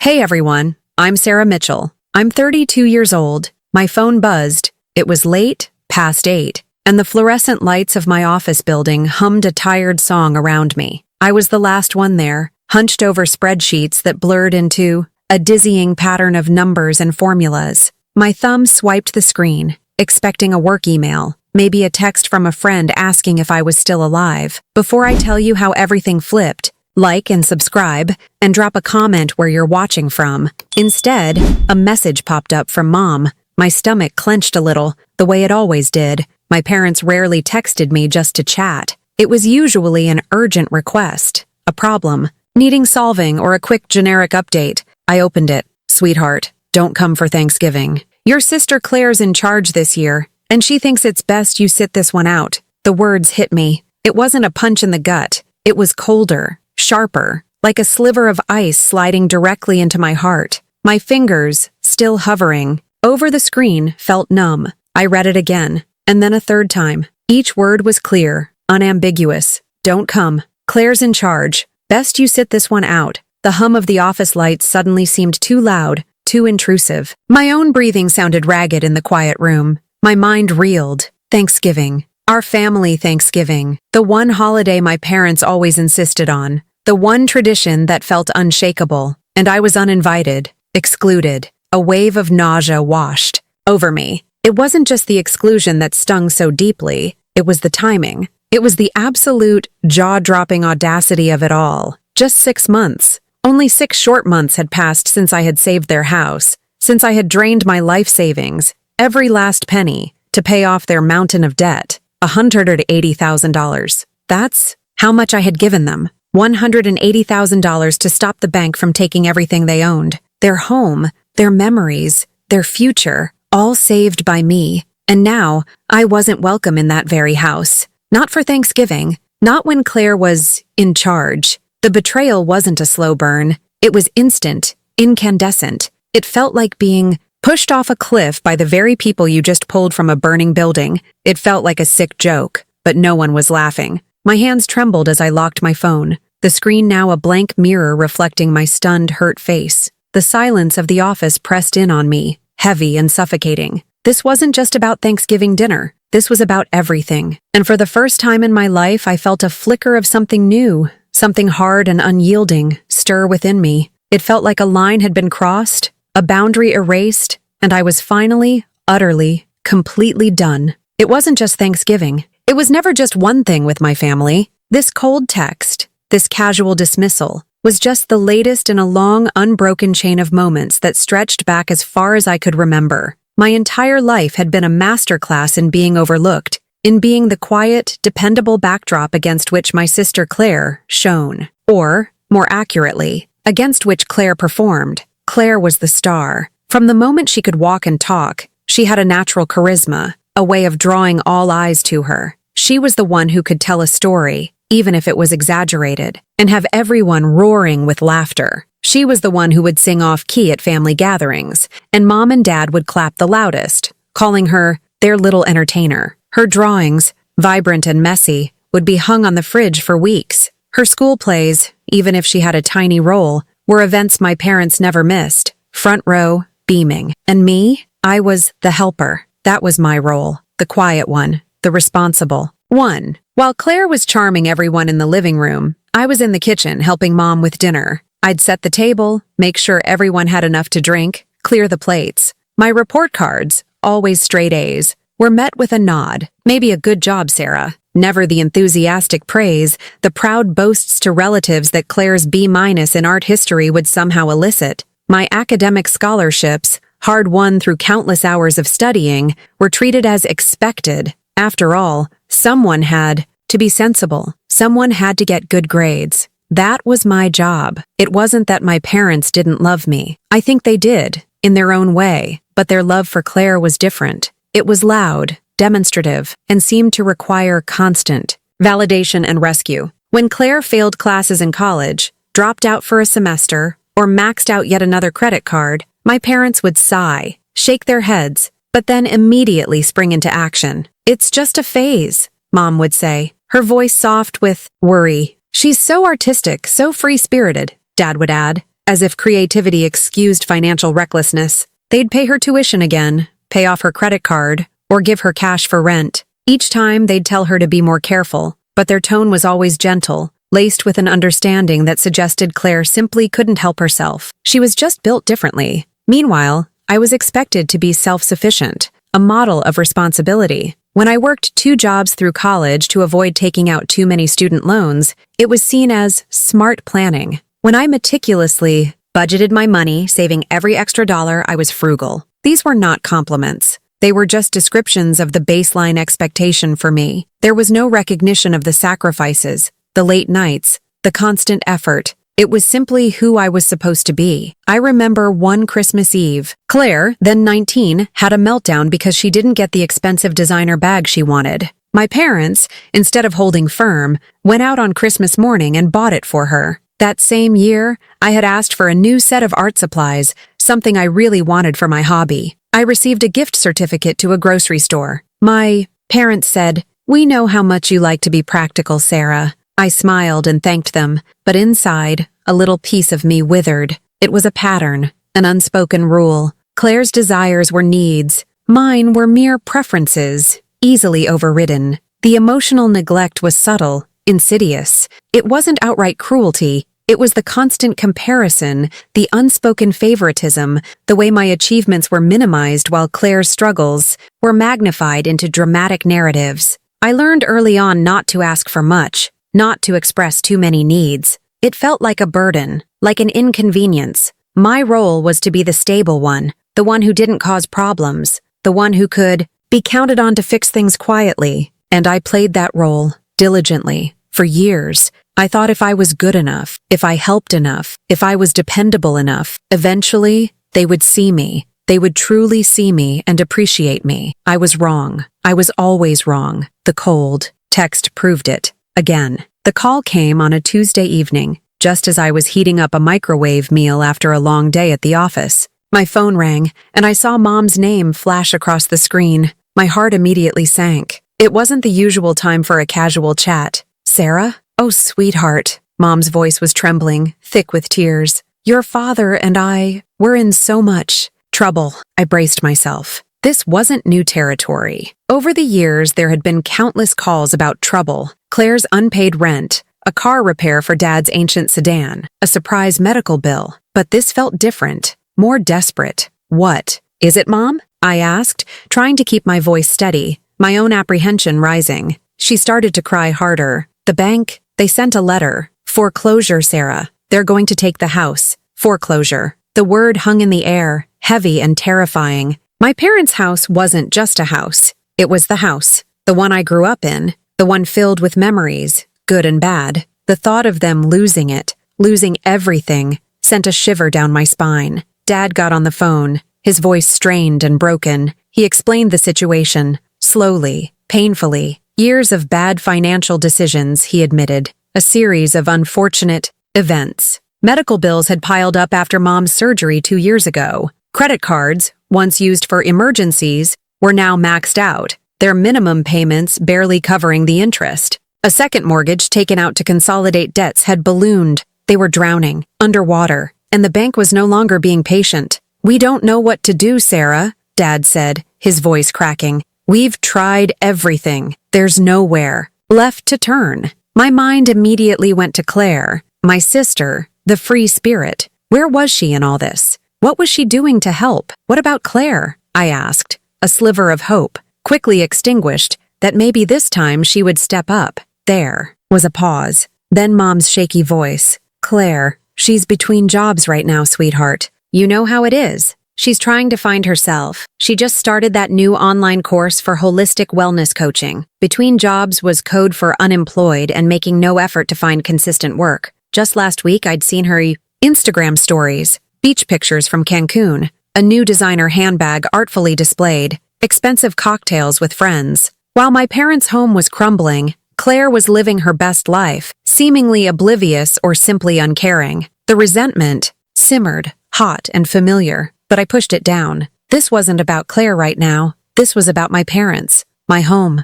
Hey everyone, I'm Sarah Mitchell. I'm 32 years old. My phone buzzed. It was late, past 8, and the fluorescent lights of my office building hummed a tired song around me. I was the last one there, hunched over spreadsheets that blurred into a dizzying pattern of numbers and formulas. My thumb swiped the screen, expecting a work email, maybe a text from a friend asking if I was still alive. Before I tell you how everything flipped, like and subscribe, and drop a comment where you're watching from. Instead, a message popped up from Mom. My stomach clenched a little, the way it always did. My parents rarely texted me just to chat. It was usually an urgent request, a problem, needing solving, or a quick generic update. I opened it. Sweetheart, don't come for Thanksgiving. Your sister Claire's in charge this year, and she thinks it's best you sit this one out. The words hit me. It wasn't a punch in the gut. It was colder, sharper, like a sliver of ice sliding directly into my heart. My fingers, still hovering over the screen, felt numb. I read it again, and then a third time. Each word was clear, unambiguous. Don't come. Claire's in charge. Best you sit this one out. The hum of the office lights suddenly seemed too loud, too intrusive. My own breathing sounded ragged in the quiet room. My mind reeled. Thanksgiving. Our family Thanksgiving. The one holiday my parents always insisted on. The one tradition that felt unshakable. And I was uninvited, excluded. A wave of nausea washed over me. It wasn't just the exclusion that stung so deeply. It was the timing. It was the absolute, jaw-dropping audacity of it all. Just 6 months. Only 6 short months had passed since I had saved their house, since I had drained my life savings, every last penny, to pay off their mountain of debt, $180,000. That's how much I had given them. $180,000 to stop the bank from taking everything they owned. Their home, their memories, their future, all saved by me. And now, I wasn't welcome in that very house. Not for Thanksgiving. Not when Claire was in charge. The betrayal wasn't a slow burn. It was instant, incandescent. It felt like being pushed off a cliff by the very people you just pulled from a burning building. It felt like a sick joke, but no one was laughing. My hands trembled as I locked my phone, the screen now a blank mirror reflecting my stunned, hurt face. The silence of the office pressed in on me, heavy and suffocating. This wasn't just about Thanksgiving dinner. This was about everything. And for the first time in my life, I felt a flicker of something new, something hard and unyielding, stir within me. It felt like a line had been crossed, a boundary erased, and I was finally, utterly, completely done. It wasn't just Thanksgiving. It was never just one thing with my family. This cold text, this casual dismissal, was just the latest in a long, unbroken chain of moments that stretched back as far as I could remember. My entire life had been a masterclass in being overlooked, in being the quiet, dependable backdrop against which my sister Claire shone. Or, more accurately, against which Claire performed. Claire was the star. From the moment she could walk and talk, she had a natural charisma, a way of drawing all eyes to her. She was the one who could tell a story, even if it was exaggerated, and have everyone roaring with laughter. She was the one who would sing off-key at family gatherings, and Mom and Dad would clap the loudest, calling her their little entertainer. Her drawings, vibrant and messy, would be hung on the fridge for weeks. Her school plays, even if she had a tiny role, were events my parents never missed, front row, beaming. And me? I was the helper. That was my role, the quiet one, the responsible one. While Claire was charming everyone in the living room, I was in the kitchen helping Mom with dinner. I'd set the table, make sure everyone had enough to drink, clear the plates. My report cards, always straight A's, were met with a nod. Maybe a good job, Sarah. Never the enthusiastic praise, the proud boasts to relatives that Claire's B- in art history would somehow elicit. My academic scholarships, hard-won through countless hours of studying, were treated as expected. After all, someone had to be sensible. Someone had to get good grades. That was my job. It wasn't that my parents didn't love me. I think they did, in their own way, but their love for Claire was different. It was loud, demonstrative, and seemed to require constant validation and rescue. When Claire failed classes in college, dropped out for a semester, or maxed out yet another credit card, my parents would sigh, shake their heads, but then immediately spring into action. "It's just a phase," Mom would say, her voice soft with worry. "She's so artistic, so free-spirited," Dad would add. as if creativity excused financial recklessness. They'd pay her tuition again, pay off her credit card, or give her cash for rent. Each time they'd tell her to be more careful, but their tone was always gentle, laced with an understanding that suggested Claire simply couldn't help herself. She was just built differently. Meanwhile, I was expected to be self-sufficient, a model of responsibility. When I worked 2 jobs through college to avoid taking out too many student loans, it was seen as smart planning. When I meticulously budgeted my money, saving every extra dollar, I was frugal. These were not compliments. They were just descriptions of the baseline expectation for me. There was no recognition of the sacrifices, the late nights, the constant effort. It was simply who I was supposed to be. I remember one Christmas Eve. Claire, then 19, had a meltdown because she didn't get the expensive designer bag she wanted. My parents, instead of holding firm, went out on Christmas morning and bought it for her. That same year, I had asked for a new set of art supplies, something I really wanted for my hobby. I received a gift certificate to a grocery store. My parents said, "We know how much you like to be practical, Sarah." I smiled and thanked them, but inside, a little piece of me withered. It was a pattern, an unspoken rule. Claire's desires were needs. Mine were mere preferences, easily overridden. The emotional neglect was subtle, insidious. It wasn't outright cruelty. It was the constant comparison, the unspoken favoritism, the way my achievements were minimized while Claire's struggles were magnified into dramatic narratives. I learned early on not to ask for much, not to express too many needs. It felt like a burden, like an inconvenience. My role was to be the stable one, the one who didn't cause problems, the one who could be counted on to fix things quietly. And I played that role, diligently, for years. I thought if I was good enough, if I helped enough, if I was dependable enough, eventually, they would see me. They would truly see me and appreciate me. I was wrong. I was always wrong. The cold text proved it. Again. The call came on a Tuesday evening, just as I was heating up a microwave meal after a long day at the office. My phone rang, and I saw Mom's name flash across the screen. My heart immediately sank. It wasn't the usual time for a casual chat. "Sarah? Oh, sweetheart." Mom's voice was trembling, thick with tears. "Your father and I, we're in so much trouble." I braced myself. This wasn't new territory. Over the years, there had been countless calls about trouble. Claire's unpaid rent, a car repair for Dad's ancient sedan, a surprise medical bill. But this felt different, more desperate. "What is it, Mom?" I asked, trying to keep my voice steady, my own apprehension rising. She started to cry harder. "The bank, they sent a letter. Foreclosure, Sarah. They're going to take the house. Foreclosure." The word hung in the air, heavy and terrifying. My parents' house wasn't just a house. It was the house, the one I grew up in, the one filled with memories, good and bad. The thought of them losing it, losing everything, sent a shiver down my spine. Dad got on the phone, his voice strained and broken. He explained the situation, slowly, painfully. Years of bad financial decisions, he admitted. A series of unfortunate events. Medical bills had piled up after Mom's surgery 2 years ago. Credit cards, once used for emergencies, were now maxed out, their minimum payments barely covering the interest. A second mortgage taken out to consolidate debts had ballooned. They were drowning, underwater, and the bank was no longer being patient. "We don't know what to do, Sarah," Dad said, his voice cracking. "We've tried everything. There's nowhere left to turn." My mind immediately went to Claire, my sister, the free spirit. Where was she in all this? What was she doing to help? What about Claire? I asked, a sliver of hope, quickly extinguished, that maybe this time she would step up. There was a pause. Then Mom's shaky voice. "Claire, she's between jobs right now, sweetheart. You know how it is. She's trying to find herself. She just started that new online course for holistic wellness coaching. Between jobs was code for unemployed and making no effort to find consistent work. Just last week, I'd seen her Instagram stories, beach pictures from Cancun, a new designer handbag artfully displayed, expensive cocktails with friends. While my parents' home was crumbling, Claire was living her best life, seemingly oblivious or simply uncaring. The resentment simmered, hot and familiar, but I pushed it down. This wasn't about Claire right now. This was about my parents, my home.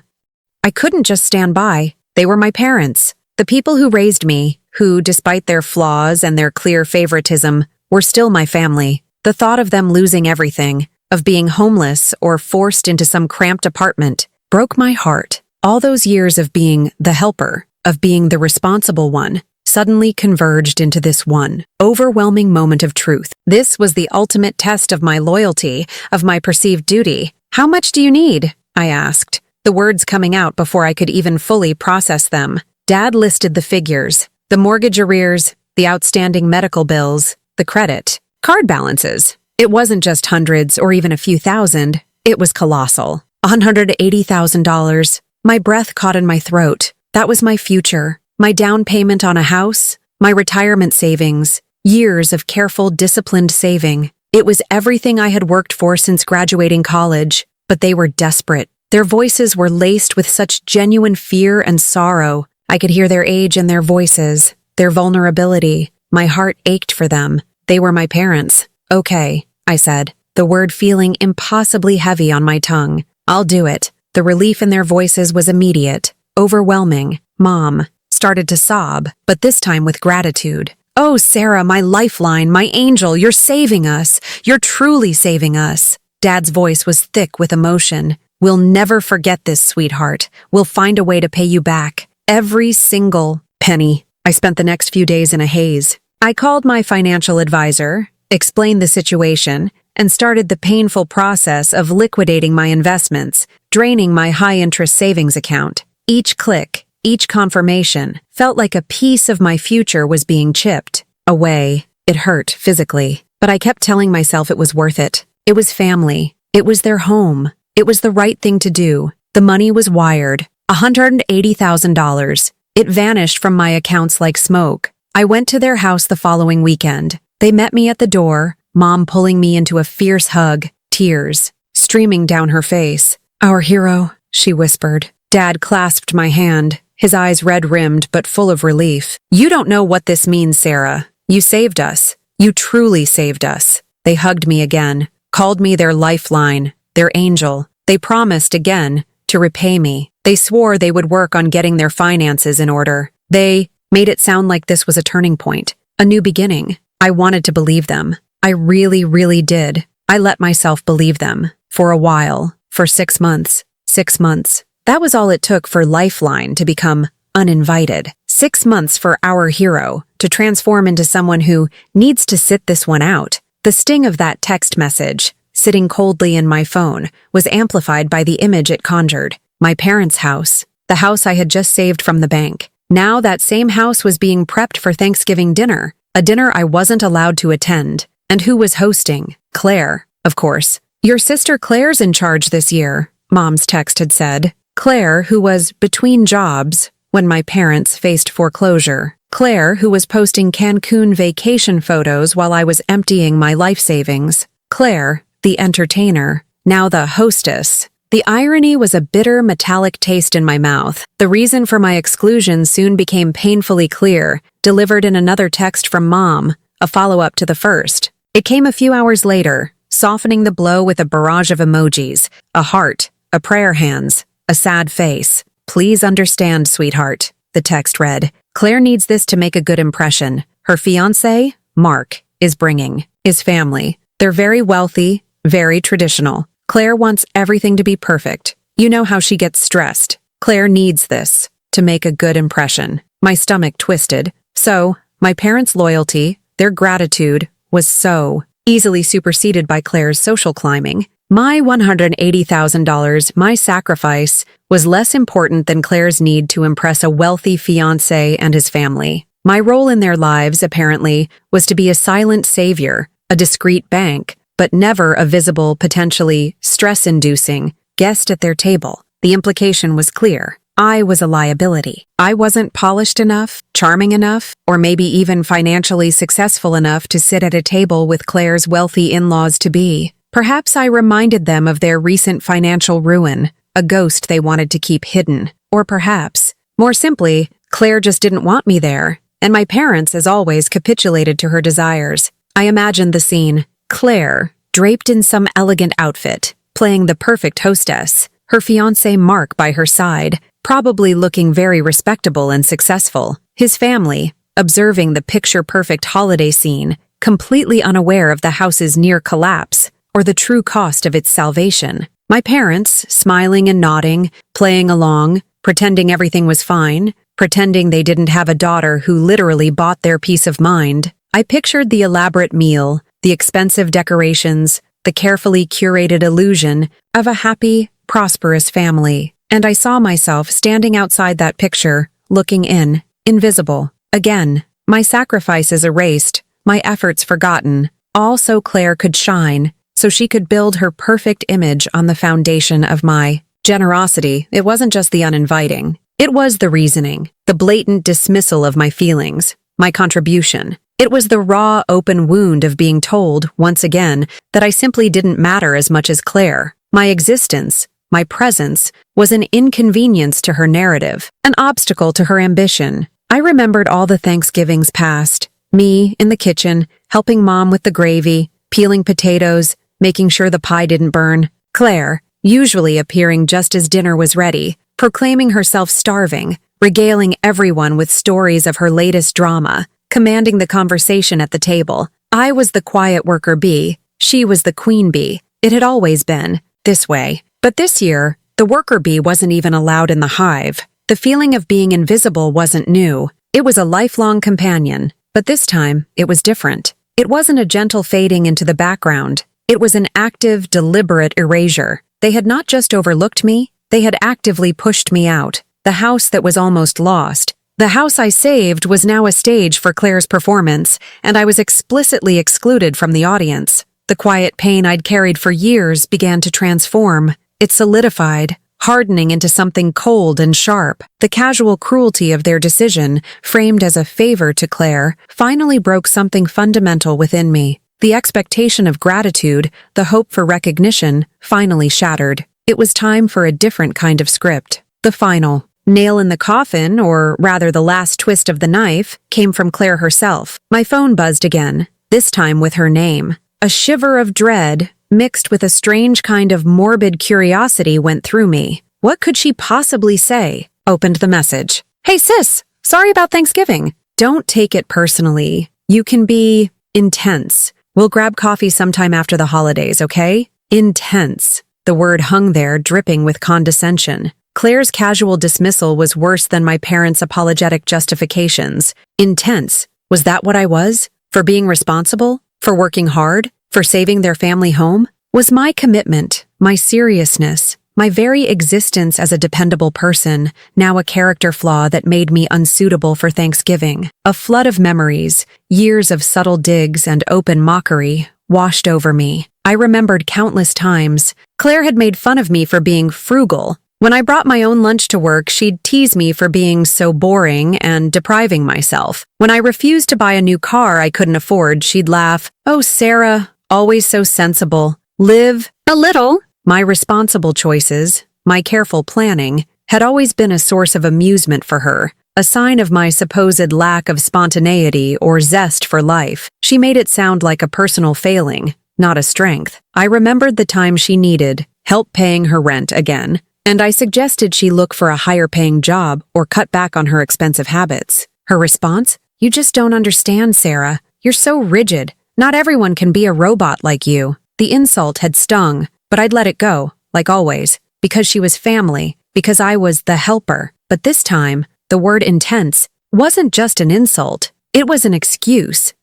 I couldn't just stand by. They were my parents, the people who raised me, who, despite their flaws and their clear favoritism, were still my family. The thought of them losing everything, of being homeless or forced into some cramped apartment, broke my heart. All those years of being the helper, of being the responsible one, suddenly converged into this one overwhelming moment of truth. This was the ultimate test of my loyalty, of my perceived duty. "How much do you need?" I asked, the words coming out before I could even fully process them. Dad listed the figures, the mortgage arrears, the outstanding medical bills, the credit, card balances. It wasn't just hundreds or even a few thousand. It was colossal. $180,000. My breath caught in my throat. That was my future, my down payment on a house, my retirement savings, years of careful, disciplined saving. It was everything I had worked for since graduating college, but they were desperate. Their voices were laced with such genuine fear and sorrow. I could hear their age in their voices, their vulnerability. My heart ached for them. They were my parents. "Okay," I said, the word feeling impossibly heavy on my tongue. "I'll do it." The relief in their voices was immediate, overwhelming. Mom started to sob, but this time with gratitude. "Oh, Sarah, my lifeline, my angel, you're saving us. You're truly saving us." Dad's voice was thick with emotion. "We'll never forget this, sweetheart. We'll find a way to pay you back. Every single penny." I spent the next few days in a haze. I called my financial advisor, explained the situation, and started the painful process of liquidating my investments, draining my high-interest savings account. Each click, each confirmation, felt like a piece of my future was being chipped away. It hurt physically, but I kept telling myself it was worth it. It was family. It was their home. It was the right thing to do. The money was wired. $180,000. It vanished from my accounts like smoke. I went to their house the following weekend. They met me at the door, Mom pulling me into a fierce hug, tears streaming down her face. "Our hero," she whispered. Dad clasped my hand, his eyes red-rimmed but full of relief. "You don't know what this means, Sarah. You saved us. You truly saved us." They hugged me again, called me their lifeline, their angel. They promised again to repay me. They swore they would work on getting their finances in order. They made it sound like this was a turning point, a new beginning. I wanted to believe them. I really, really did. I let myself believe them. For a while. For 6 months. 6 months. That was all it took for Lifeline to become uninvited. 6 months for our hero to transform into someone who needs to sit this one out. The sting of that text message, sitting coldly in my phone, was amplified by the image it conjured. My parents' house. The house I had just saved from the bank. Now that same house was being prepped for Thanksgiving dinner. A dinner I wasn't allowed to attend. And who was hosting? Claire, of course. "Your sister Claire's in charge this year," Mom's text had said. Claire, who was between jobs when my parents faced foreclosure. Claire, who was posting Cancun vacation photos while I was emptying my life savings. Claire, the entertainer, now the hostess. The irony was a bitter, metallic taste in my mouth. The reason for my exclusion soon became painfully clear, delivered in another text from Mom, a follow-up to the first. It came a few hours later, softening the blow with a barrage of emojis, a heart, a prayer hands, a sad face. "Please understand, sweetheart," the text read. "Claire needs this to make a good impression. Her fiancé, Mark, is bringing his family. They're very wealthy, very traditional. Claire wants everything to be perfect. You know how she gets stressed. Claire needs this to make a good impression." My stomach twisted. So, my parents' loyalty, their gratitude, was so easily superseded by Claire's social climbing. My $180,000, my sacrifice, was less important than Claire's need to impress a wealthy fiancé and his family. My role in their lives, apparently, was to be a silent savior, a discreet bank, but never a visible, potentially stress-inducing guest at their table. The implication was clear. I was a liability. I wasn't polished enough, charming enough, or maybe even financially successful enough to sit at a table with Claire's wealthy in-laws-to-be. Perhaps I reminded them of their recent financial ruin, a ghost they wanted to keep hidden. Or perhaps, more simply, Claire just didn't want me there, and my parents, as always, capitulated to her desires. I imagined the scene. Claire, draped in some elegant outfit, playing the perfect hostess, her fiancé Mark by her side, probably looking very respectable and successful, his family, observing the picture-perfect holiday scene, completely unaware of the house's near collapse or the true cost of its salvation. My parents, smiling and nodding, playing along, pretending everything was fine, pretending they didn't have a daughter who literally bought their peace of mind. I pictured the elaborate meal, the expensive decorations, the carefully curated illusion of a happy, prosperous family. And I saw myself standing outside that picture, looking in, invisible. Again, my sacrifices erased, my efforts forgotten, all so Claire could shine, so she could build her perfect image on the foundation of my generosity. It wasn't just the uninviting. It was the reasoning, the blatant dismissal of my feelings, my contribution. It was the raw, open wound of being told, once again, that I simply didn't matter as much as Claire. My existence, my presence, was an inconvenience to her narrative, an obstacle to her ambition. I remembered all the Thanksgivings past, me in the kitchen, helping Mom with the gravy, peeling potatoes, making sure the pie didn't burn. Claire, usually appearing just as dinner was ready, proclaiming herself starving, regaling everyone with stories of her latest drama, commanding the conversation at the table. I was the quiet worker bee, she was the queen bee. It had always been this way. But this year, the worker bee wasn't even allowed in the hive. The feeling of being invisible wasn't new. It was a lifelong companion. But this time, it was different. It wasn't a gentle fading into the background. It was an active, deliberate erasure. They had not just overlooked me, they had actively pushed me out. The house that was almost lost, the house I saved, was now a stage for Claire's performance, and I was explicitly excluded from the audience. The quiet pain I'd carried for years began to transform. It solidified, hardening into something cold and sharp. The casual cruelty of their decision, framed as a favor to Claire, finally broke something fundamental within me. The expectation of gratitude, the hope for recognition, finally shattered. It was time for a different kind of script. The final nail in the coffin, or rather the last twist of the knife, came from Claire herself. My phone buzzed again, this time with her name. A shiver of dread, mixed with a strange kind of morbid curiosity, went through me. What could she possibly say? Opened the message. Hey sis, sorry about Thanksgiving. Don't take it personally. You can be intense. We'll grab coffee sometime after the holidays, okay? Intense. The word hung there, dripping with condescension. Claire's casual dismissal was worse than my parents' apologetic justifications. Intense. Was that what I was? For being responsible? For working hard? For saving their family home? Was my commitment, my seriousness, my very existence as a dependable person, now a character flaw that made me unsuitable for Thanksgiving? A flood of memories, years of subtle digs and open mockery, washed over me. I remembered countless times. Claire had made fun of me for being frugal. When I brought my own lunch to work, she'd tease me for being so boring and depriving myself. When I refused to buy a new car I couldn't afford, she'd laugh, "Oh, Sarah, always so sensible. Live a little." My responsible choices, my careful planning, had always been a source of amusement for her, a sign of my supposed lack of spontaneity or zest for life. She made it sound like a personal failing, not a strength. I remembered the time she needed help paying her rent again, and I suggested she look for a higher-paying job or cut back on her expensive habits. Her response? "You just don't understand, Sarah. You're so rigid. Not everyone can be a robot like you." The insult had stung, but I'd let it go, like always, because she was family, because I was the helper. But this time, the word intense wasn't just an insult. It was an excuse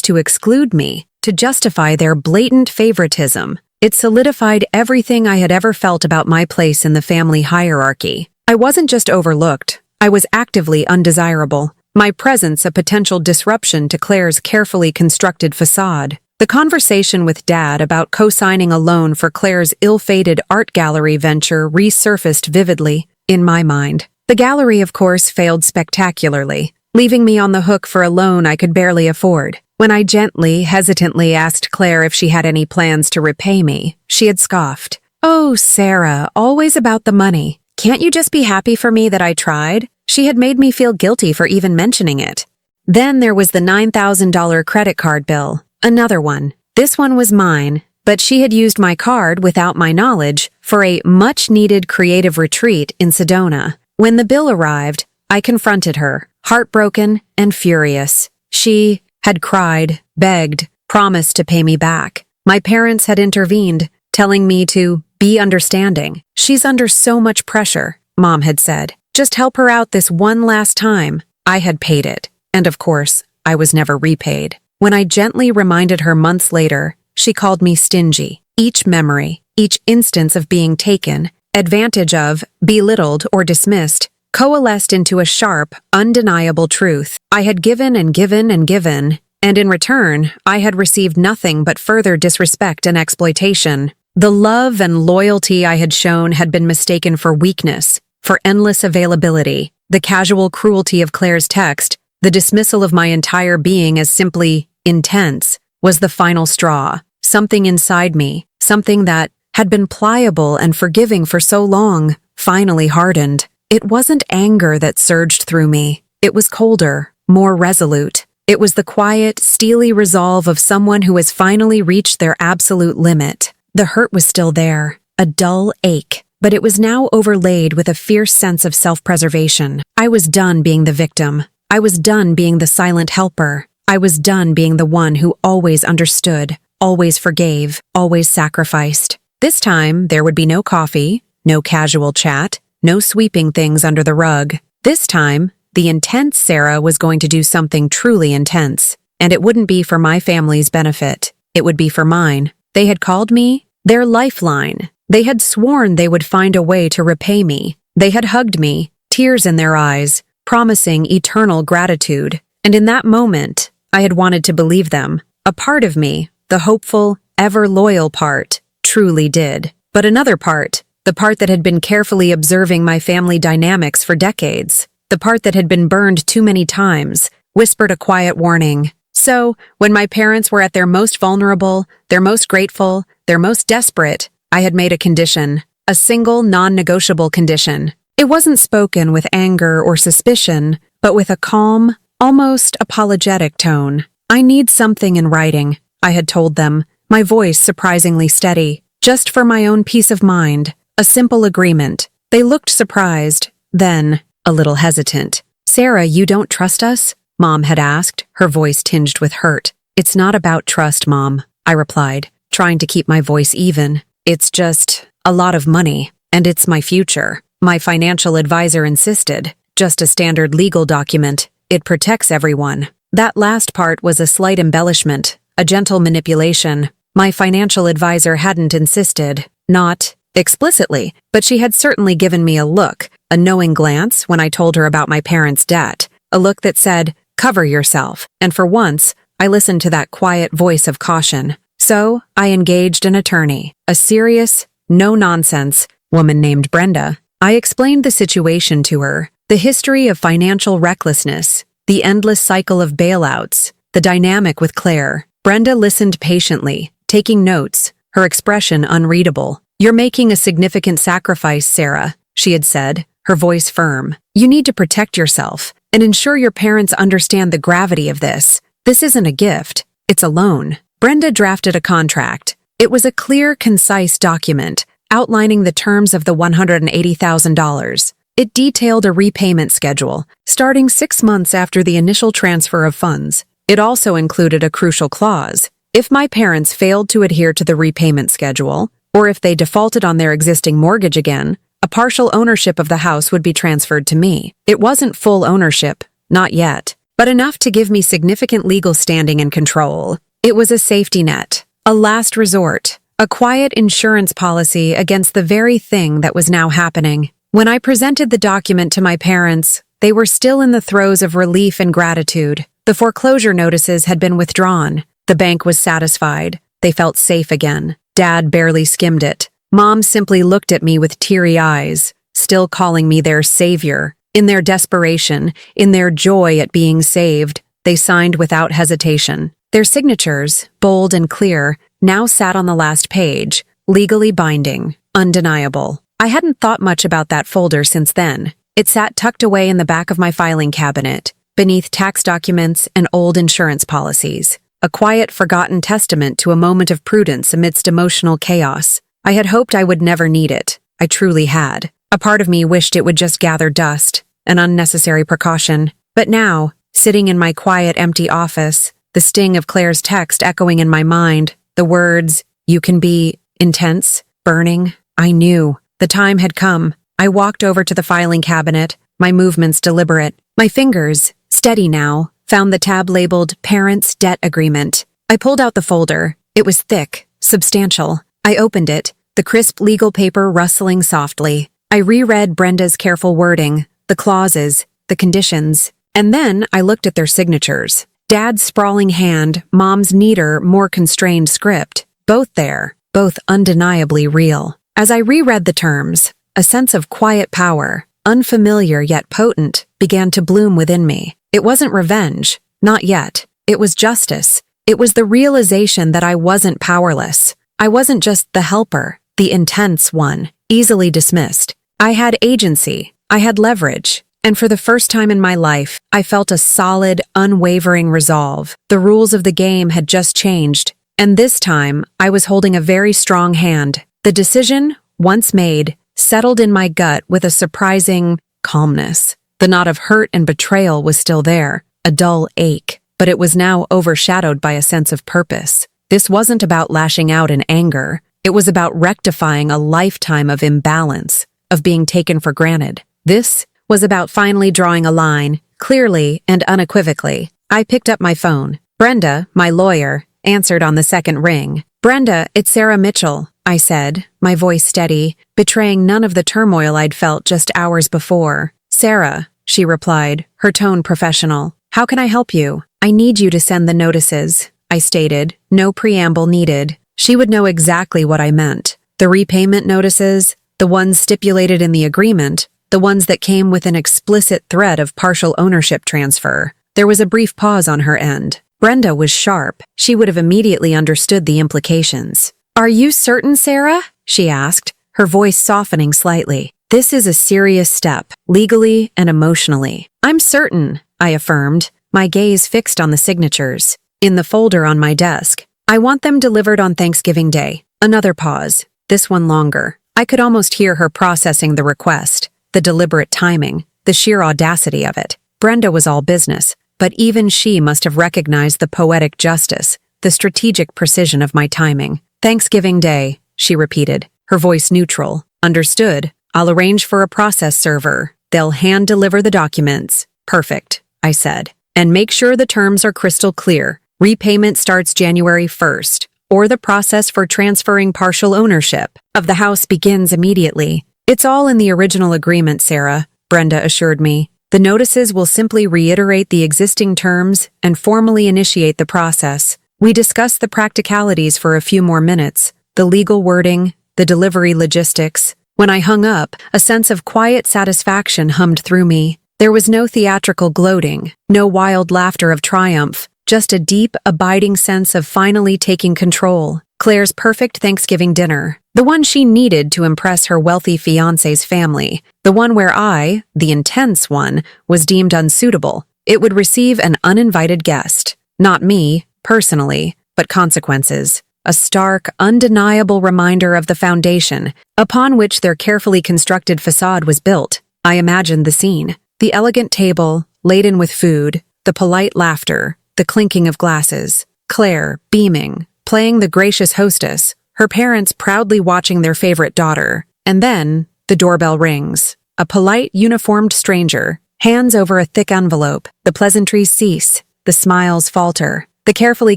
to exclude me, to justify their blatant favoritism. It solidified everything I had ever felt about my place in the family hierarchy. I wasn't just overlooked, I was actively undesirable. My presence a potential disruption to Claire's carefully constructed facade. The conversation with Dad about co-signing a loan for Claire's ill-fated art gallery venture resurfaced vividly in my mind. The gallery, of course, failed spectacularly, leaving me on the hook for a loan I could barely afford. When I gently, hesitantly asked Claire if she had any plans to repay me, she had scoffed. "Oh, Sarah, always about the money. Can't you just be happy for me that I tried?" She had made me feel guilty for even mentioning it. Then there was the $9,000 credit card bill, another one. This one was mine, but she had used my card without my knowledge for a much-needed creative retreat in Sedona. When the bill arrived, I confronted her, heartbroken and furious. She had cried, begged, promised to pay me back. My parents had intervened, telling me to be understanding. She's under so much pressure, Mom had said. Just help her out this one last time. I had paid it. And of course, I was never repaid. When I gently reminded her months later, she called me stingy. Each memory, each instance of being taken advantage of, belittled, or dismissed coalesced into a sharp, undeniable truth. I had given and given and given, and in return, I had received nothing but further disrespect and exploitation. The love and loyalty I had shown had been mistaken for weakness, for endless availability. The casual cruelty of Claire's text, the dismissal of my entire being as simply intense, was the final straw. Something inside me, something that had been pliable and forgiving for so long, finally hardened. It wasn't anger that surged through me. It was colder, more resolute. It was the quiet, steely resolve of someone who has finally reached their absolute limit. The hurt was still there, a dull ache, but it was now overlaid with a fierce sense of self-preservation. I was done being the victim. I was done being the silent helper. I was done being the one who always understood, always forgave, always sacrificed. This time, there would be no coffee, no casual chat, no sweeping things under the rug. This time, the intense Sarah was going to do something truly intense, and it wouldn't be for my family's benefit. It would be for mine. They had called me their lifeline. They had sworn they would find a way to repay me. They had hugged me, tears in their eyes, promising eternal gratitude. And in that moment, I had wanted to believe them. A part of me, the hopeful, ever-loyal part, truly did. But another part, the part that had been carefully observing my family dynamics for decades, the part that had been burned too many times, whispered a quiet warning. So, when my parents were at their most vulnerable, their most grateful, their most desperate, I had made a condition, a single non-negotiable condition. It wasn't spoken with anger or suspicion, but with a calm, almost apologetic tone. I need something in writing, I had told them, my voice surprisingly steady, just for my own peace of mind, a simple agreement. They looked surprised, then a little hesitant. Sarah, you don't trust us? Mom had asked, her voice tinged with hurt. It's not about trust, Mom, I replied, trying to keep my voice even. It's just a lot of money, and it's my future. My financial advisor insisted. Just a standard legal document. It protects everyone. That last part was a slight embellishment, a gentle manipulation. My financial advisor hadn't insisted, not explicitly, but she had certainly given me a look, a knowing glance when I told her about my parents' debt, a look that said, cover yourself, and for once, I listened to that quiet voice of caution. So, I engaged an attorney, a serious, no-nonsense woman named Brenda. I explained the situation to her, the history of financial recklessness, the endless cycle of bailouts, the dynamic with Claire. Brenda listened patiently, taking notes, her expression unreadable. You're making a significant sacrifice, Sarah, she had said, her voice firm. You need to protect yourself and ensure your parents understand the gravity of this. This isn't a gift, it's a loan. Brenda drafted a contract. It was a clear, concise document outlining the terms of the $180,000. It detailed a repayment schedule, starting 6 months after the initial transfer of funds. It also included a crucial clause. If my parents failed to adhere to the repayment schedule, or if they defaulted on their existing mortgage again, a partial ownership of the house would be transferred to me. It wasn't full ownership, not yet, but enough to give me significant legal standing and control. It was a safety net, a last resort, a quiet insurance policy against the very thing that was now happening. When I presented the document to my parents, they were still in the throes of relief and gratitude. The foreclosure notices had been withdrawn. The bank was satisfied. They felt safe again. Dad barely skimmed it. Mom simply looked at me with teary eyes, still calling me their savior. In their desperation, in their joy at being saved, they signed without hesitation. Their signatures, bold and clear, now sat on the last page, legally binding, undeniable. I hadn't thought much about that folder since then. It sat tucked away in the back of my filing cabinet, beneath tax documents and old insurance policies. A quiet, forgotten testament to a moment of prudence amidst emotional chaos. I had hoped I would never need it. I truly had. A part of me wished it would just gather dust, an unnecessary precaution. But now, sitting in my quiet, empty office, the sting of Claire's text echoing in my mind, the words, "You can be intense," burning, I knew. The time had come. I walked over to the filing cabinet, my movements deliberate. My fingers, steady now, found the tab labeled Parents' Debt Agreement. I pulled out the folder. It was thick, substantial. I opened it, the crisp legal paper rustling softly. I reread Brenda's careful wording, the clauses, the conditions, and then I looked at their signatures. Dad's sprawling hand, Mom's neater, more constrained script. Both there, both undeniably real. As I reread the terms, a sense of quiet power, unfamiliar yet potent, began to bloom within me. It wasn't revenge, not yet. It was justice. It was the realization that I wasn't powerless. I wasn't just the helper, the intense one, easily dismissed. I had agency. I had leverage. And for the first time in my life, I felt a solid, unwavering resolve. The rules of the game had just changed. And this time, I was holding a very strong hand. The decision, once made, settled in my gut with a surprising calmness. The knot of hurt and betrayal was still there, a dull ache, but it was now overshadowed by a sense of purpose. This wasn't about lashing out in anger. It was about rectifying a lifetime of imbalance, of being taken for granted. This was about finally drawing a line, clearly and unequivocally. I picked up my phone. Brenda, my lawyer, answered on the second ring. "Brenda, it's Sarah Mitchell," I said, my voice steady, betraying none of the turmoil I'd felt just hours before. "Sarah," she replied, her tone professional. "How can I help you?" "I need you to send the notices," I stated, no preamble needed. She would know exactly what I meant. The repayment notices, the ones stipulated in the agreement, the ones that came with an explicit threat of partial ownership transfer. There was a brief pause on her end. Brenda was sharp. She would have immediately understood the implications. "Are you certain, Sarah?" she asked, her voice softening slightly. "This is a serious step, legally and emotionally." "I'm certain," I affirmed, my gaze fixed on the signatures, in the folder on my desk. "I want them delivered on Thanksgiving Day." Another pause, this one longer. I could almost hear her processing the request, the deliberate timing, the sheer audacity of it. Brenda was all business, but even she must have recognized the poetic justice, the strategic precision of my timing. "Thanksgiving Day," she repeated, her voice neutral. "Understood. I'll arrange for a process server. They'll hand-deliver the documents." "Perfect," I said. "And make sure the terms are crystal clear. Repayment starts January 1st, or the process for transferring partial ownership of the house begins immediately." "It's all in the original agreement, Sarah," Brenda assured me. "The notices will simply reiterate the existing terms and formally initiate the process." We discussed the practicalities for a few more minutes, the legal wording, the delivery logistics. When I hung up, a sense of quiet satisfaction hummed through me. There was no theatrical gloating, no wild laughter of triumph, just a deep, abiding sense of finally taking control. Claire's perfect Thanksgiving dinner, the one she needed to impress her wealthy fiancé's family, the one where I, the intense one, was deemed unsuitable. It would receive an uninvited guest. Not me, personally, but consequences. A stark, undeniable reminder of the foundation upon which their carefully constructed facade was built. I imagined the scene. The elegant table, laden with food, the polite laughter, the clinking of glasses. Claire, beaming, playing the gracious hostess, her parents proudly watching their favorite daughter. And then, the doorbell rings. A polite, uniformed stranger, hands over a thick envelope. The pleasantries cease. The smiles falter. The carefully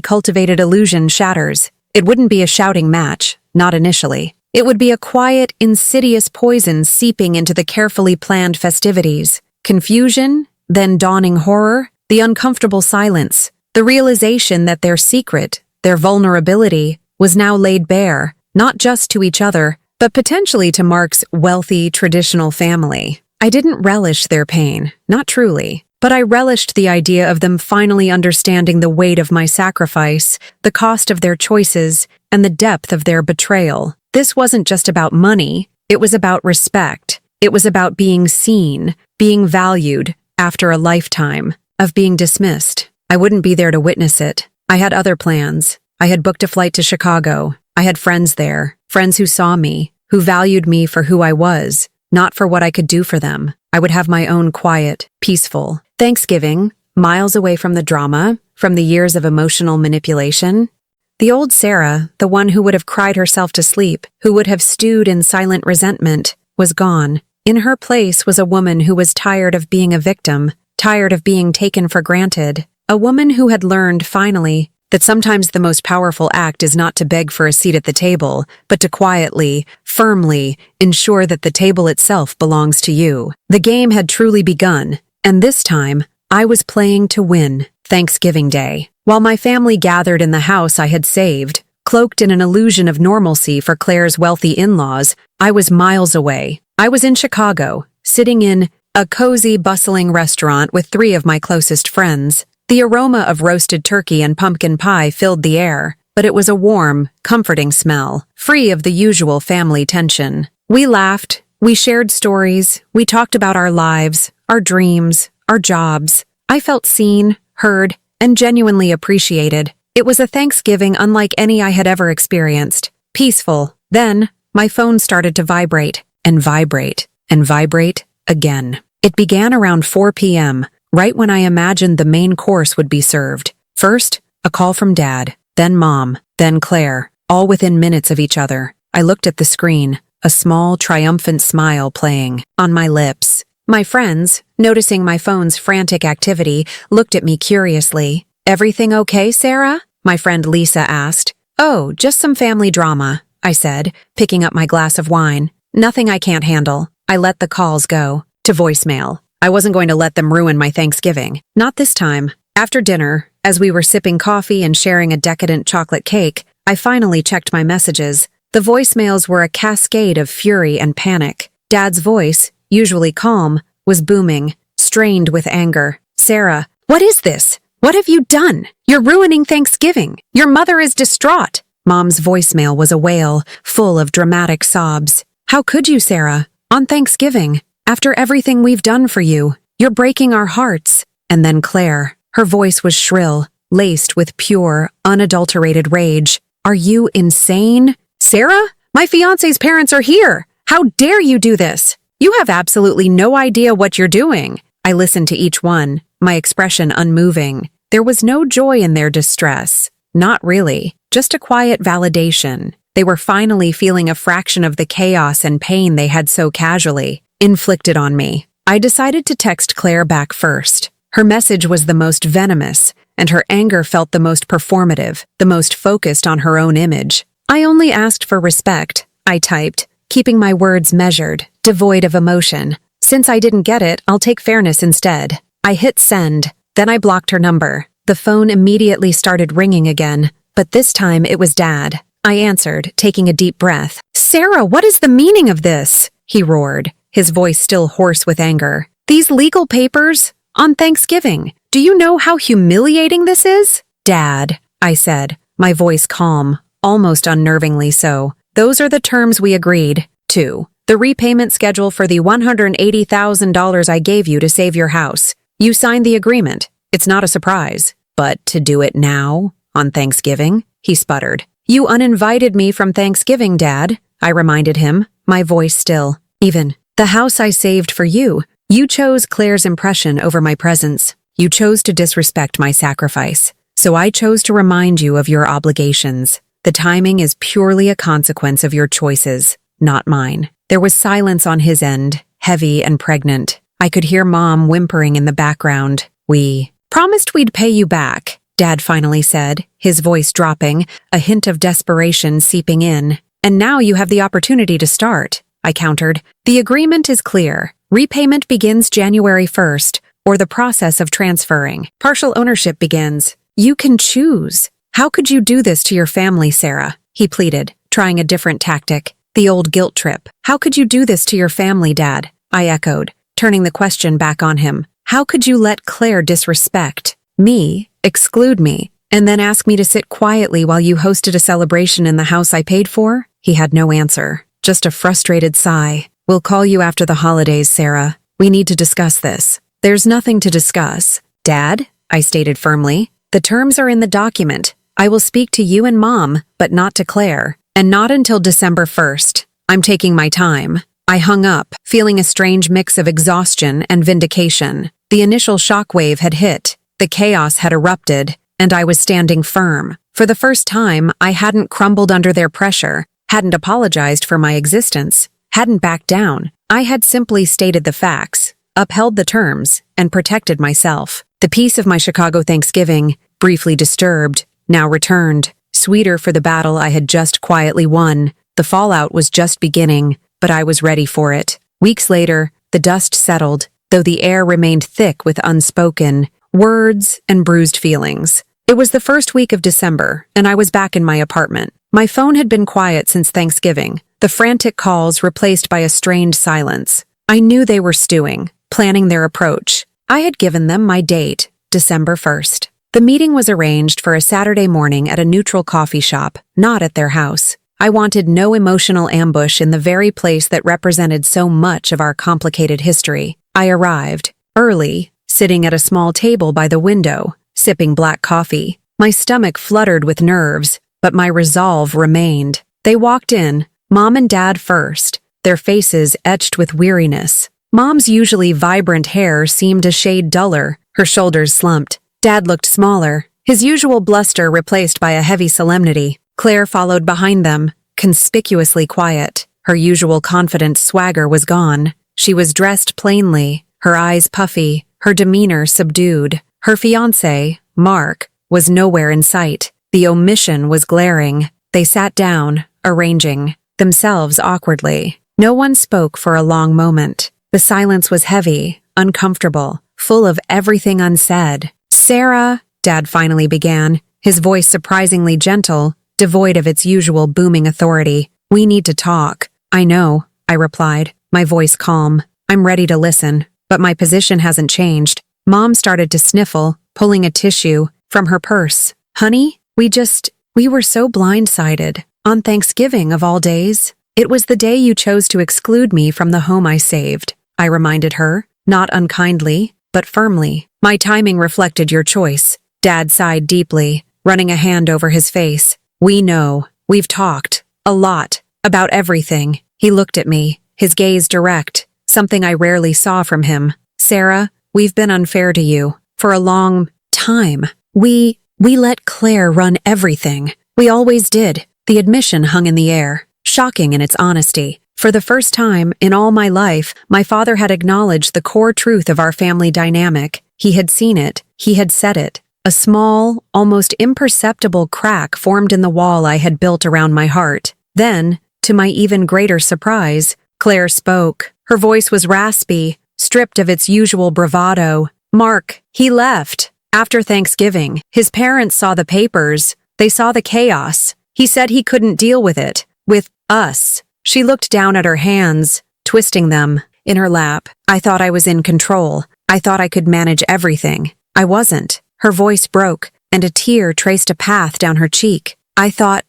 cultivated illusion shatters. It wouldn't be a shouting match, not initially. It would be a quiet, insidious poison seeping into the carefully planned festivities. Confusion, then dawning horror, the uncomfortable silence, the realization that their secret, their vulnerability, was now laid bare, not just to each other, but potentially to Mark's wealthy, traditional family. I didn't relish their pain, not truly. But I relished the idea of them finally understanding the weight of my sacrifice, the cost of their choices, and the depth of their betrayal. This wasn't just about money, it was about respect. It was about being seen, being valued, after a lifetime of being dismissed. I wouldn't be there to witness it. I had other plans. I had booked a flight to Chicago. I had friends there, friends who saw me, who valued me for who I was, not for what I could do for them. I would have my own quiet, peaceful Thanksgiving, miles away from the drama, from the years of emotional manipulation. The old Sarah, the one who would have cried herself to sleep, who would have stewed in silent resentment, was gone. In her place was a woman who was tired of being a victim, tired of being taken for granted, a woman who had learned, finally, that sometimes the most powerful act is not to beg for a seat at the table, but to quietly, firmly, ensure that the table itself belongs to you. The game had truly begun, and this time, I was playing to win. Thanksgiving Day. While my family gathered in the house I had saved, cloaked in an illusion of normalcy for Claire's wealthy in-laws, I was miles away. I was in Chicago, sitting in a cozy, bustling restaurant with 3 of my closest friends. The aroma of roasted turkey and pumpkin pie filled the air, but it was a warm, comforting smell, free of the usual family tension. We laughed, we shared stories, we talked about our lives, our dreams, our jobs. I felt seen, heard, and genuinely appreciated. It was a Thanksgiving unlike any I had ever experienced. Peaceful. Then, my phone started to vibrate, and vibrate, and vibrate again. It began around 4 p.m., right when I imagined the main course would be served. First, a call from Dad, then Mom, then Claire, all within minutes of each other. I looked at the screen, a small, triumphant smile playing on my lips. My friends, noticing my phone's frantic activity, looked at me curiously. "Everything okay, Sarah?" my friend Lisa asked. "Oh, just some family drama," I said, picking up my glass of wine. "Nothing I can't handle." I let the calls go to voicemail. I wasn't going to let them ruin my Thanksgiving. Not this time. After dinner, as we were sipping coffee and sharing a decadent chocolate cake, I finally checked my messages. The voicemails were a cascade of fury and panic. Dad's voice, usually calm, was booming, strained with anger. "Sarah, what is this? What have you done? You're ruining Thanksgiving. Your mother is distraught." Mom's voicemail was a wail, full of dramatic sobs. "How could you, Sarah? On Thanksgiving, after everything we've done for you, you're breaking our hearts." And then Claire. Her voice was shrill, laced with pure, unadulterated rage. "Are you insane? Sarah, my fiancé's parents are here. How dare you do this? You have absolutely no idea what you're doing." I listened to each one, my expression unmoving. There was no joy in their distress. Not really, just a quiet validation. They were finally feeling a fraction of the chaos and pain they had so casually inflicted on me. I decided to text Claire back first. Her message was the most venomous, and her anger felt the most performative, the most focused on her own image. "I only asked for respect," I typed, keeping my words measured, devoid of emotion. "Since I didn't get it, I'll take fairness instead." I hit send, then I blocked her number. The phone immediately started ringing again, but this time it was Dad. I answered, taking a deep breath. "Sarah, what is the meaning of this?" he roared, his voice still hoarse with anger. "These legal papers? On Thanksgiving? Do you know how humiliating this is?" "Dad," I said, my voice calm, almost unnervingly so. "Those are the terms we agreed to. The repayment schedule for the $180,000 I gave you to save your house. You signed the agreement. It's not a surprise. But to do it now, on Thanksgiving?" he sputtered. "You uninvited me from Thanksgiving, Dad," I reminded him, my voice still. "Even the house I saved for you. You chose Claire's impression over my presence. You chose to disrespect my sacrifice. So I chose to remind you of your obligations. The timing is purely a consequence of your choices, not mine." There was silence on his end, heavy and pregnant. I could hear Mom whimpering in the background. "We promised we'd pay you back," Dad finally said, his voice dropping, a hint of desperation seeping in. "And now you have the opportunity to start," I countered. "The agreement is clear. Repayment begins January 1st, or the process of transferring. Partial ownership begins. You can choose. How could you do this to your family, Sarah?" he pleaded, trying a different tactic. The old guilt trip. "How could you do this to your family, Dad?" I echoed, turning the question back on him. "How could you let Claire disrespect me, exclude me, and then ask me to sit quietly while you hosted a celebration in the house I paid for?" He had no answer, just a frustrated sigh. "We'll call you after the holidays, Sarah. We need to discuss this." "There's nothing to discuss, Dad," I stated firmly. "The terms are in the document. I will speak to you and Mom, but not to Claire. And not until December 1st. I'm taking my time." I hung up, feeling a strange mix of exhaustion and vindication. The initial shockwave had hit, the chaos had erupted, and I was standing firm. For the first time, I hadn't crumbled under their pressure, hadn't apologized for my existence, hadn't backed down. I had simply stated the facts, upheld the terms, and protected myself. The peace of my Chicago Thanksgiving, briefly disturbed, now returned, sweeter for the battle I had just quietly won. The fallout was just beginning, but I was ready for it. Weeks later, the dust settled, though the air remained thick with unspoken words and bruised feelings. It was the first week of December, and I was back in my apartment. My phone had been quiet since Thanksgiving, the frantic calls replaced by a strained silence. I knew they were stewing, planning their approach. I had given them my date, December 1st. The meeting was arranged for a Saturday morning at a neutral coffee shop, not at their house. I wanted no emotional ambush in the very place that represented so much of our complicated history. I arrived, early, sitting at a small table by the window, sipping black coffee. My stomach fluttered with nerves, but my resolve remained. They walked in, Mom and Dad first, their faces etched with weariness. Mom's usually vibrant hair seemed a shade duller, her shoulders slumped. Dad looked smaller, his usual bluster replaced by a heavy solemnity. Claire followed behind them, conspicuously quiet. Her usual confident swagger was gone. She was dressed plainly, her eyes puffy, her demeanor subdued. Her fiancé, Mark, was nowhere in sight. The omission was glaring. They sat down, arranging themselves awkwardly. No one spoke for a long moment. The silence was heavy, uncomfortable, full of everything unsaid. "Sarah," Dad finally began, his voice surprisingly gentle, devoid of its usual booming authority. "We need to talk." "I know," I replied, my voice calm. "I'm ready to listen, but my position hasn't changed." Mom started to sniffle, pulling a tissue from her purse. "Honey, we were so blindsided. On Thanksgiving, of all days. It was the day you chose to exclude me from the home I saved," I reminded her, not unkindly, but firmly. "My timing reflected your choice." Dad sighed deeply, running a hand over his face. "We know. We've talked. A lot. About everything." He looked at me, his gaze direct, something I rarely saw from him. "Sarah, we've been unfair to you. For a long time. We let Claire run everything. We always did." The admission hung in the air, shocking in its honesty. For the first time in all my life, my father had acknowledged the core truth of our family dynamic. He had seen it. He had said it. A small, almost imperceptible crack formed in the wall I had built around my heart. Then, to my even greater surprise, Claire spoke. Her voice was raspy, stripped of its usual bravado. "Mark, he left. After Thanksgiving, his parents saw the papers. They saw the chaos. He said he couldn't deal with it. With us." She looked down at her hands, twisting them in her lap. "I thought I was in control. I thought I could manage everything. I wasn't." Her voice broke, and a tear traced a path down her cheek. I thought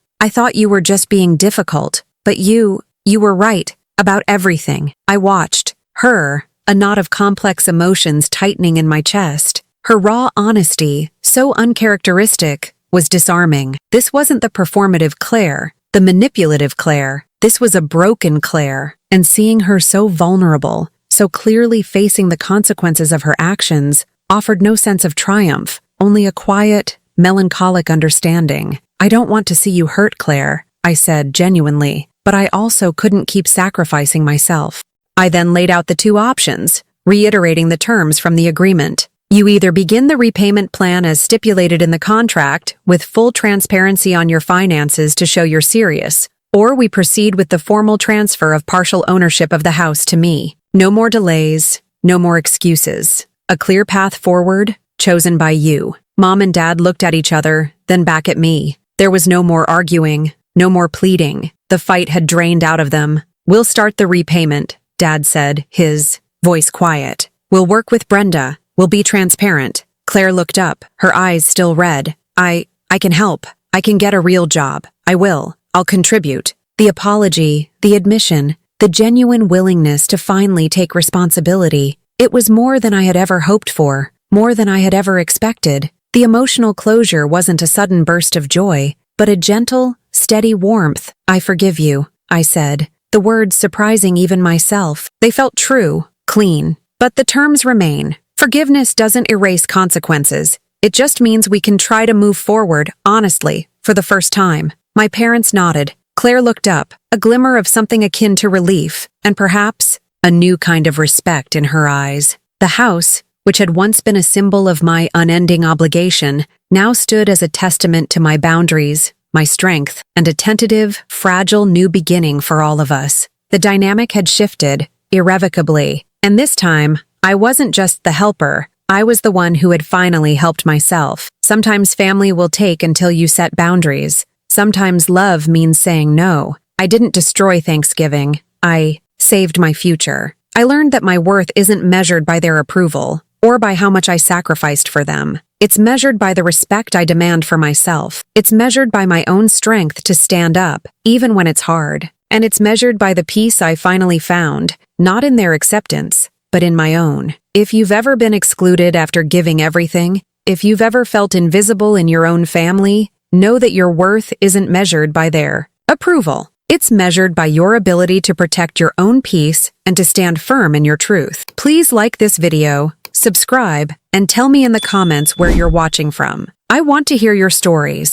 you were just being difficult, but you were right about everything." I watched her, a knot of complex emotions tightening in my chest. Her raw honesty, so uncharacteristic, was disarming. This wasn't the performative Claire, the manipulative Claire. This was a broken Claire, and seeing her so vulnerable, so clearly facing the consequences of her actions, offered no sense of triumph, only a quiet, melancholic understanding. "I don't want to see you hurt, Claire," I said genuinely, but I also couldn't keep sacrificing myself. I then laid out the two options, reiterating the terms from the agreement. "You either begin the repayment plan as stipulated in the contract, with full transparency on your finances to show you're serious, or we proceed with the formal transfer of partial ownership of the house to me. No more delays, no more excuses. A clear path forward, chosen by you." Mom and Dad looked at each other, then back at me. There was no more arguing, no more pleading. The fight had drained out of them. "We'll start the repayment," Dad said, his voice quiet. "We'll work with Brenda. We'll be transparent." Claire looked up, her eyes still red. I can help. I can get a real job. I will. I'll contribute." The apology, the admission, the genuine willingness to finally take responsibility. It was more than I had ever hoped for, more than I had ever expected. The emotional closure wasn't a sudden burst of joy, but a gentle, steady warmth. "I forgive you," I said, The words surprising even myself. They felt true, clean. But the terms remain. Forgiveness doesn't erase consequences. It just means we can try to move forward, honestly, for the first time. My parents nodded. Claire looked up, a glimmer of something akin to relief, and perhaps a new kind of respect in her eyes. The house, which had once been a symbol of my unending obligation, now stood as a testament to my boundaries, my strength, and a tentative, fragile new beginning for all of us. The dynamic had shifted, irrevocably, and this time, I wasn't just the helper, I was the one who had finally helped myself. Sometimes family will take until you set boundaries. Sometimes love means saying no. I didn't destroy Thanksgiving. I saved my future. I learned that my worth isn't measured by their approval, or by how much I sacrificed for them. It's measured by the respect I demand for myself. It's measured by my own strength to stand up, even when it's hard. And it's measured by the peace I finally found, not in their acceptance, but in my own. If you've ever been excluded after giving everything, if you've ever felt invisible in your own family, know that your worth isn't measured by their approval. It's measured by your ability to protect your own peace and to stand firm in your truth. Please like this video, subscribe, and tell me in the comments where you're watching from. I want to hear your stories.